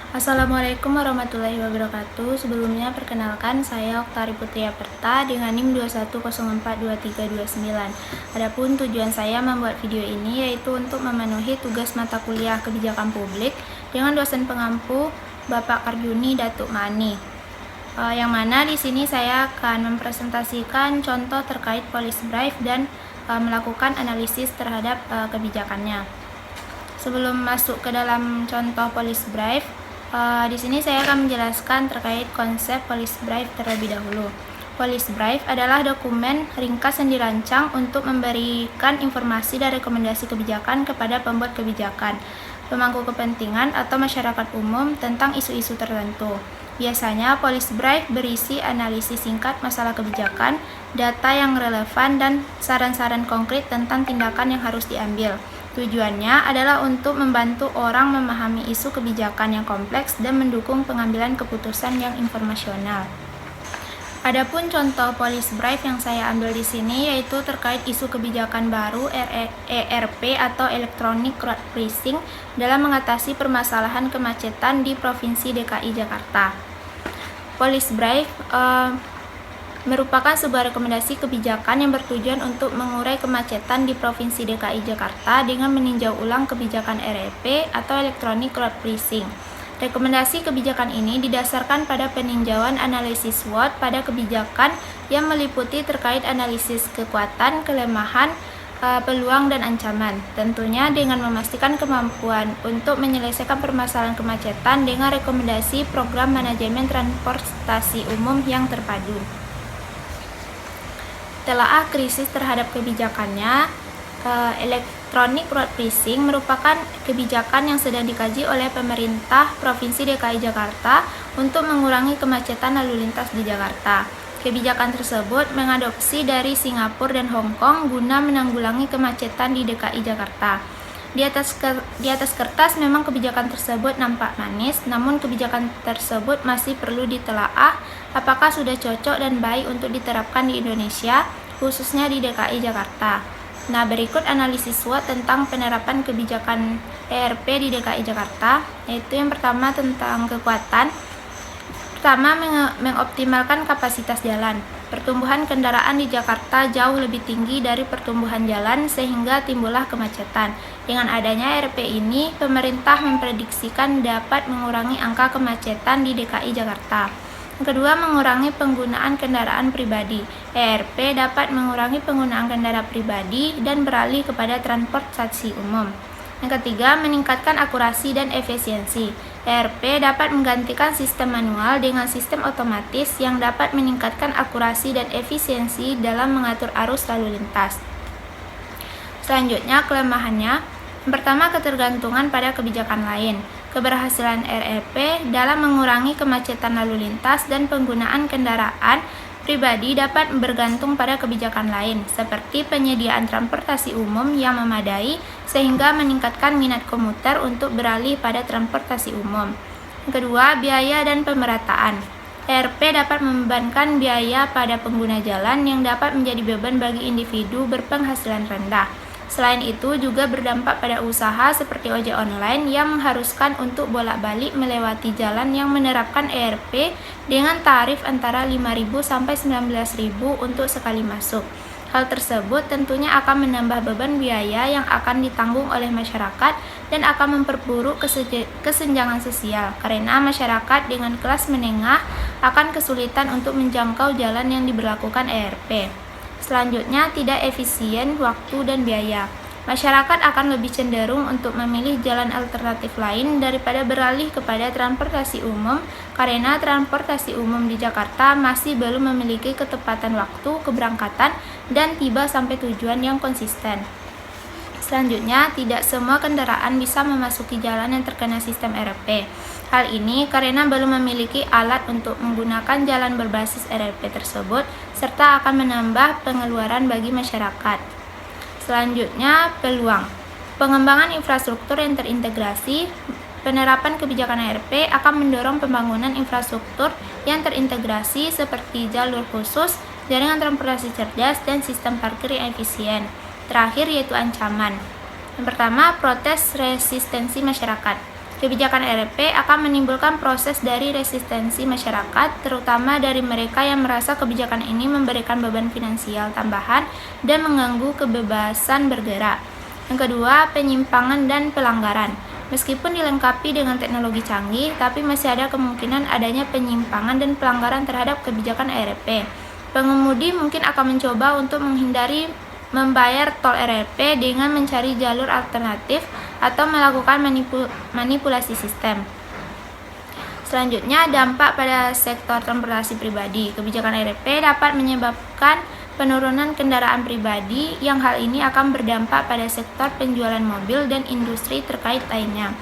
Assalamualaikum warahmatullahi wabarakatuh. Sebelumnya perkenalkan saya Oktari Putria Perta dengan NIM 21042329. Adapun tujuan saya membuat video ini yaitu untuk memenuhi tugas mata kuliah kebijakan publik dengan dosen pengampu Bapak Karjuni Datuk Mani. Yang mana di sini saya akan mempresentasikan contoh terkait policy brief dan melakukan analisis terhadap kebijakannya. Sebelum masuk ke dalam contoh policy brief, di sini saya akan menjelaskan terkait konsep policy brief terlebih dahulu. Policy brief adalah dokumen ringkas yang dirancang untuk memberikan informasi dan rekomendasi kebijakan kepada pembuat kebijakan, pemangku kepentingan atau masyarakat umum tentang isu-isu tertentu. Biasanya policy brief berisi analisis singkat masalah kebijakan, data yang relevan, dan saran-saran konkret tentang tindakan yang harus diambil. Tujuannya adalah untuk membantu orang memahami isu kebijakan yang kompleks dan mendukung pengambilan keputusan yang informasional. Adapun contoh policy brief yang saya ambil di sini yaitu terkait isu kebijakan baru ERP atau Electronic Road Pricing dalam mengatasi permasalahan kemacetan di Provinsi DKI Jakarta. Policy brief merupakan sebuah rekomendasi kebijakan yang bertujuan untuk mengurai kemacetan di Provinsi DKI Jakarta dengan meninjau ulang kebijakan ERP atau Electronic Road Pricing. Rekomendasi kebijakan ini didasarkan pada peninjauan analisis SWOT pada kebijakan yang meliputi terkait analisis kekuatan, kelemahan, peluang, dan ancaman. Tentunya dengan memastikan kemampuan untuk menyelesaikan permasalahan kemacetan dengan rekomendasi program manajemen transportasi umum yang terpadu. Telaah krisis terhadap kebijakannya, Electronic Road Pricing merupakan kebijakan yang sedang dikaji oleh pemerintah Provinsi DKI Jakarta untuk mengurangi kemacetan lalu lintas di Jakarta. Kebijakan tersebut mengadopsi dari Singapura dan Hong Kong guna menanggulangi kemacetan di DKI Jakarta. Di atas kertas memang kebijakan tersebut nampak manis, namun kebijakan tersebut masih perlu ditelaah apakah sudah cocok dan baik untuk diterapkan di Indonesia, khususnya di DKI Jakarta. Nah, berikut analisis SWOT tentang penerapan kebijakan ERP di DKI Jakarta, yaitu yang pertama tentang kekuatan. Pertama, mengoptimalkan kapasitas jalan. Pertumbuhan kendaraan di Jakarta jauh lebih tinggi dari pertumbuhan jalan sehingga timbullah kemacetan. Dengan adanya ERP ini, pemerintah memprediksikan dapat mengurangi angka kemacetan di DKI Jakarta. Yang kedua, mengurangi penggunaan kendaraan pribadi. ERP dapat mengurangi penggunaan kendaraan pribadi dan beralih kepada transportasi umum. Yang ketiga, meningkatkan akurasi dan efisiensi. ERP dapat menggantikan sistem manual dengan sistem otomatis yang dapat meningkatkan akurasi dan efisiensi dalam mengatur arus lalu lintas. Selanjutnya, kelemahannya. Yang pertama, ketergantungan pada kebijakan lain. Keberhasilan ERP dalam mengurangi kemacetan lalu lintas dan penggunaan kendaraan pribadi dapat bergantung pada kebijakan lain, seperti penyediaan transportasi umum yang memadai sehingga meningkatkan minat komuter untuk beralih pada transportasi umum. Yang kedua, biaya dan pemerataan. ERP dapat membebankan biaya pada pengguna jalan yang dapat menjadi beban bagi individu berpenghasilan rendah. Selain itu juga berdampak pada usaha seperti ojek online yang mengharuskan untuk bolak-balik melewati jalan yang menerapkan ERP dengan tarif antara 5.000 sampai 19.000 untuk sekali masuk. Hal tersebut tentunya akan menambah beban biaya yang akan ditanggung oleh masyarakat dan akan memperburuk kesenjangan sosial karena masyarakat dengan kelas menengah akan kesulitan untuk menjangkau jalan yang diberlakukan ERP. Selanjutnya, tidak efisien waktu dan biaya. Masyarakat akan lebih cenderung untuk memilih jalan alternatif lain daripada beralih kepada transportasi umum karena transportasi umum di Jakarta masih belum memiliki ketepatan waktu keberangkatan dan tiba sampai tujuan yang konsisten. Selanjutnya, tidak semua kendaraan bisa memasuki jalan yang terkena sistem ERP. Hal ini karena belum memiliki alat untuk menggunakan jalan berbasis ERP tersebut, serta akan menambah pengeluaran bagi masyarakat. Selanjutnya, peluang. Pengembangan infrastruktur yang terintegrasi. Penerapan kebijakan ERP akan mendorong pembangunan infrastruktur yang terintegrasi seperti jalur khusus, jaringan transportasi cerdas, dan sistem parkir yang efisien. Terakhir yaitu ancaman. Yang pertama, protes resistensi masyarakat. Kebijakan RRP akan menimbulkan proses dari resistensi masyarakat, terutama dari mereka yang merasa kebijakan ini memberikan beban finansial tambahan dan mengganggu kebebasan bergerak. Yang kedua, penyimpangan dan pelanggaran. Meskipun dilengkapi dengan teknologi canggih, tapi masih ada kemungkinan adanya penyimpangan dan pelanggaran terhadap kebijakan RRP. Pengemudi mungkin akan mencoba untuk menghindari membayar tol RRP dengan mencari jalur alternatif atau melakukan manipulasi sistem. Selanjutnya, dampak pada sektor transportasi pribadi. Kebijakan RRP dapat menyebabkan penurunan kendaraan pribadi yang hal ini akan berdampak pada sektor penjualan mobil dan industri terkait lainnya.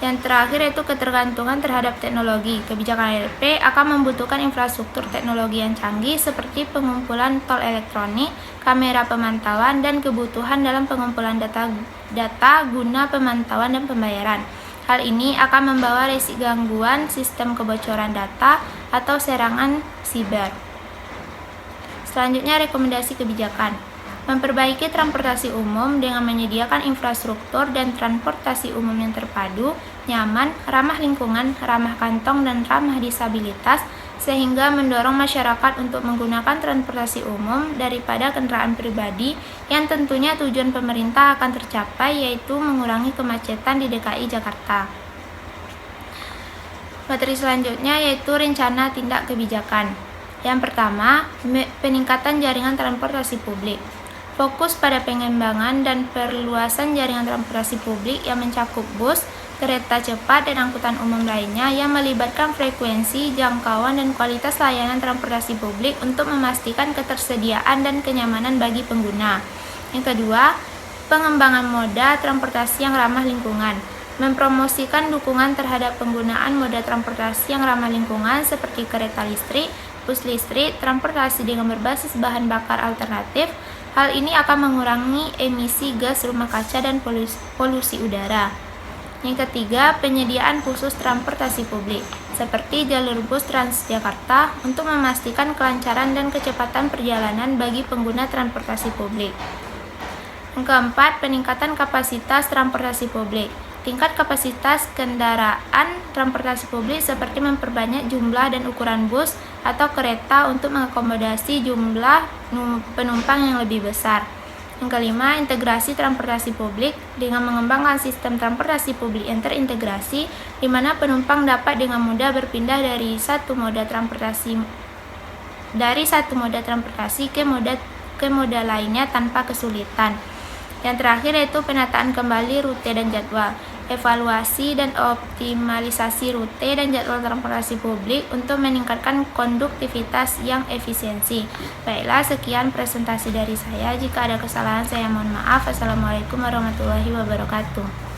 Yang terakhir yaitu ketergantungan terhadap teknologi. Kebijakan RRP akan membutuhkan infrastruktur teknologi yang canggih seperti pengumpulan tol elektronik, kamera pemantauan, dan kebutuhan dalam pengumpulan data guna pemantauan dan pembayaran. Hal ini akan membawa resiko gangguan sistem kebocoran data atau serangan siber. Selanjutnya, rekomendasi kebijakan. Memperbaiki transportasi umum dengan menyediakan infrastruktur dan transportasi umum yang terpadu, nyaman, ramah lingkungan, ramah kantong, dan ramah disabilitas, sehingga mendorong masyarakat untuk menggunakan transportasi umum daripada kendaraan pribadi yang tentunya tujuan pemerintah akan tercapai, yaitu mengurangi kemacetan di DKI Jakarta. Materi selanjutnya yaitu rencana tindak kebijakan. Yang pertama, peningkatan jaringan transportasi publik. Fokus pada pengembangan dan perluasan jaringan transportasi publik yang mencakup bus, kereta cepat, dan angkutan umum lainnya yang melibatkan frekuensi, jangkauan, dan kualitas layanan transportasi publik untuk memastikan ketersediaan dan kenyamanan bagi pengguna. Yang kedua, pengembangan moda transportasi yang ramah lingkungan. Mempromosikan dukungan terhadap penggunaan moda transportasi yang ramah lingkungan seperti kereta listrik, bus listrik, transportasi dengan berbasis bahan bakar alternatif. Hal ini akan mengurangi emisi gas rumah kaca dan polusi udara. Yang ketiga, penyediaan khusus transportasi publik, seperti jalur bus Transjakarta untuk memastikan kelancaran dan kecepatan perjalanan bagi pengguna transportasi publik. Yang keempat, peningkatan kapasitas transportasi publik. Tingkat kapasitas kendaraan transportasi publik seperti memperbanyak jumlah dan ukuran bus atau kereta untuk mengakomodasi jumlah penumpang yang lebih besar. Yang kelima, integrasi transportasi publik dengan mengembangkan sistem transportasi publik yang terintegrasi, di mana penumpang dapat dengan mudah berpindah dari satu moda transportasi ke moda lainnya tanpa kesulitan. Yang terakhir yaitu penataan kembali rute dan jadwal, evaluasi dan optimalisasi rute dan jadwal transportasi publik untuk meningkatkan konduktivitas yang efisiensi. Baiklah, sekian presentasi dari saya. Jika ada kesalahan saya mohon maaf. Assalamualaikum warahmatullahi wabarakatuh.